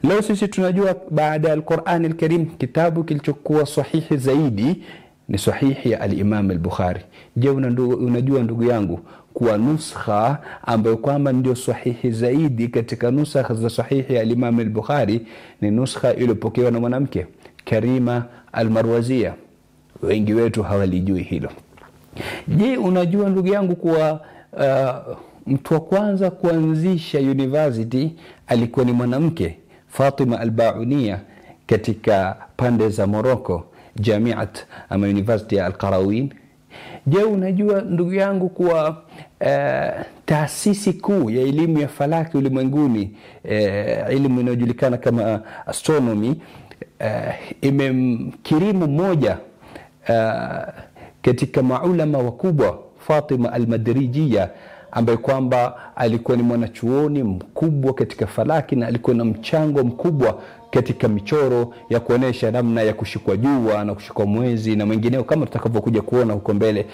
Leo sisi tunajua baada ya Al-Qur'an Al-Karim kitabu kilichokuwa sahihi zaidi ni sahihi ya al-Imam al-Bukhari. Je, unajua ndugu yangu kuwa nuskha ambayo kwamba ndio sahihi zaidi katika nuskha za sahihi ya al-Imam al-Bukhari ni nuskha iliyopokewa na mwanamke Karima al-Marwaziyya? Wengi wetu hawalijui hilo. Je, unajua ndugu yangu kuwa mtu wa kwanza kuanzisha university alikuwa ni mwanamke, Fatima al-Ba'uniyya, katika pande za Morocco, Jamiat ama University ya Al-Qarawin? Je, unajua ndugu yangu kuwa taasisi kuu ya elimu ya falaki ulimwenguni, elimu inayojulikana kama astronomy, imemkirimu moja katika maulama wakubwa, Fatima al-Madrijiyya, ambaye kwamba alikuwa ni mwanachuoni mkubwa katika falaki na alikuwa na mchango mkubwa katika michoro ya kuonesha namna ya kushikwa jua na kushikwa mwezi na mengineo, kama tutakavyokuja kuona huko mbele.